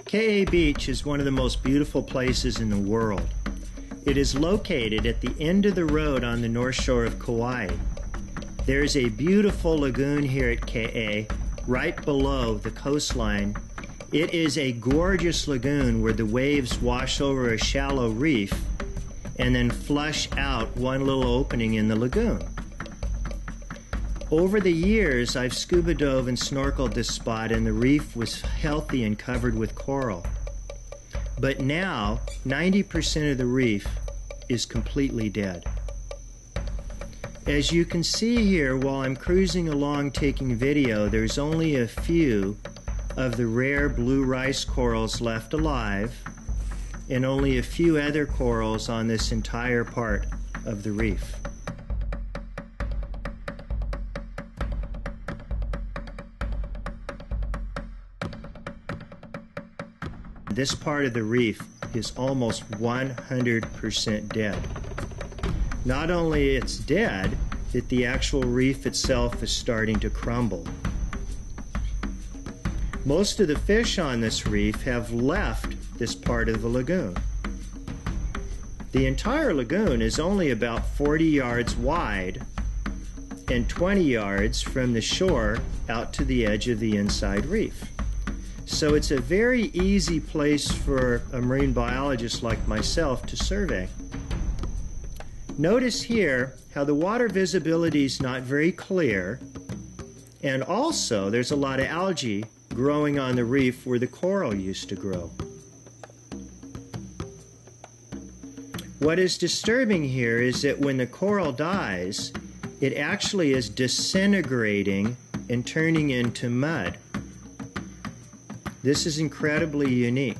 Ke'e Beach is one of the most beautiful places in the world. It is located at the end of the road on the north shore of Kauai. There is a beautiful lagoon here at Ke'e, right below the coastline. It is a gorgeous lagoon where the waves wash over a shallow reef and then flush out one little opening in the lagoon. Over the years, I've scuba dove and snorkeled this spot, and the reef was healthy and covered with coral. But now, 90% of the reef is completely dead. As you can see here, while I'm cruising along taking video, there's only a few of the rare blue rice corals left alive, and only a few other corals on this entire part of the reef. This part of the reef is almost 100% dead. Not only it's dead, that the actual reef itself is starting to crumble. Most of the fish on this reef have left this part of the lagoon. The entire lagoon is only about 40 yards wide and 20 yards from the shore out to the edge of the inside reef. So it's a very easy place for a marine biologist like myself to survey. Notice here how the water visibility is not very clear, and also there's a lot of algae growing on the reef where the coral used to grow. What is disturbing here is that when the coral dies, it actually is disintegrating and turning into mud. This is incredibly unique.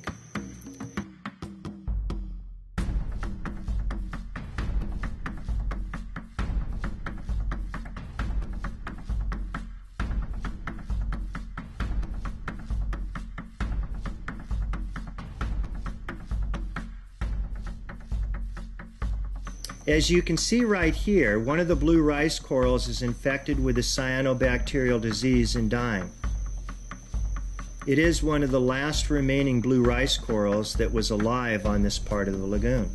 As you can see right here, one of the blue rice corals is infected with a cyanobacterial disease and dying. It is one of the last remaining blue rice corals that was alive on this part of the lagoon.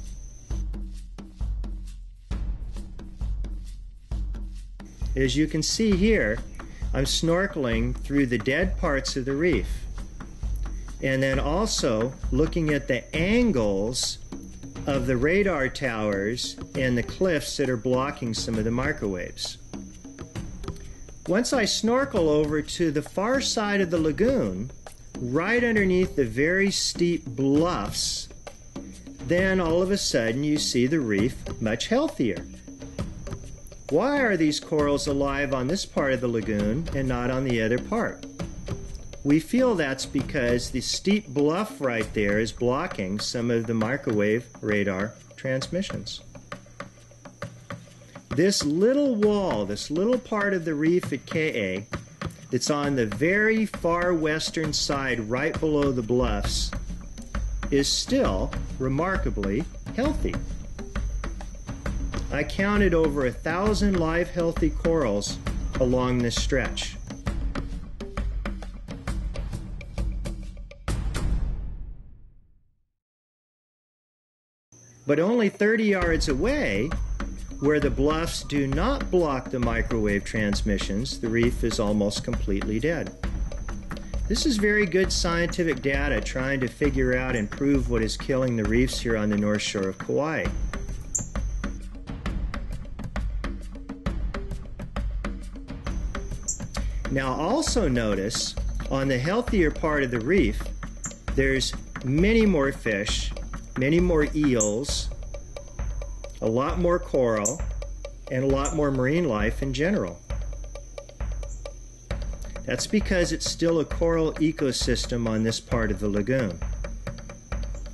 As you can see here, I'm snorkeling through the dead parts of the reef, and then also looking at the angles of the radar towers and the cliffs that are blocking some of the microwaves. Once I snorkel over to the far side of the lagoon, right underneath the very steep bluffs, then all of a sudden you see the reef much healthier. Why are these corals alive on this part of the lagoon and not on the other part? We feel that's because the steep bluff right there is blocking some of the microwave radar transmissions. This little wall, this little part of the reef at Ke'e, that's on the very far western side right below the bluffs, is still remarkably healthy. I counted over 1,000 live healthy corals along this stretch. But only 30 yards away, where the bluffs do not block the microwave transmissions, the reef is almost completely dead. This is very good scientific data trying to figure out and prove what is killing the reefs here on the north shore of Kauai. Now also notice, on the healthier part of the reef, there's many more fish, many more eels, a lot more coral, and a lot more marine life in general. That's because it's still a coral ecosystem on this part of the lagoon.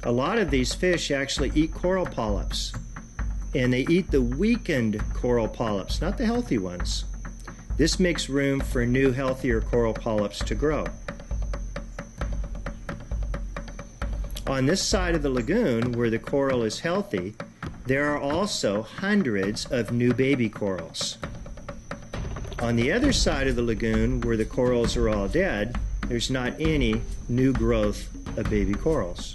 A lot of these fish actually eat coral polyps, and they eat the weakened coral polyps, not the healthy ones. This makes room for new, healthier coral polyps to grow. On this side of the lagoon, where the coral is healthy, there are also hundreds of new baby corals. On the other side of the lagoon, where the corals are all dead, there's not any new growth of baby corals.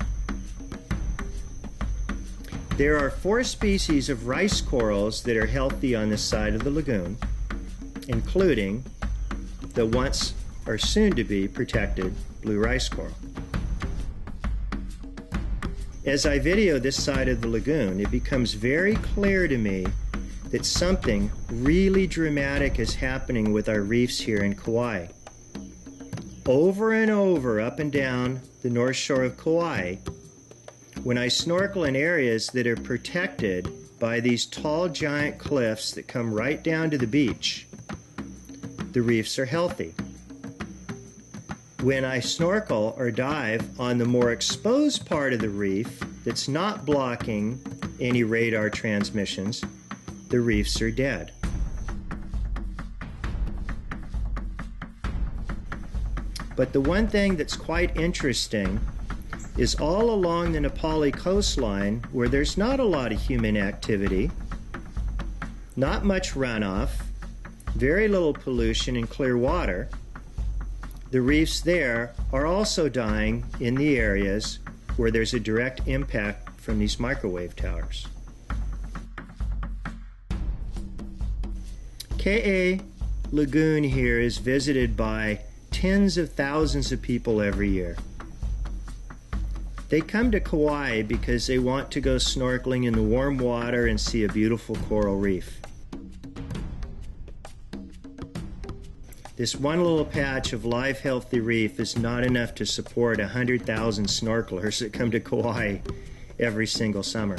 There are 4 species of rice corals that are healthy on this side of the lagoon, including the once or soon to be protected blue rice coral. As I video this side of the lagoon, it becomes very clear to me that something really dramatic is happening with our reefs here in Kauai. Over and over, up and down the north shore of Kauai, when I snorkel in areas that are protected by these tall giant cliffs that come right down to the beach, the reefs are healthy. When I snorkel or dive on the more exposed part of the reef that's not blocking any radar transmissions, the reefs are dead. But the one thing that's quite interesting is all along the Na Pali coastline, where there's not a lot of human activity, not much runoff, very little pollution and clear water, the reefs there are also dying in the areas where there's a direct impact from these microwave towers. Ke'e Lagoon here is visited by tens of thousands of people every year. They come to Kauai because they want to go snorkeling in the warm water and see a beautiful coral reef. This one little patch of live, healthy reef is not enough to support 100,000 snorkelers that come to Kauai every single summer.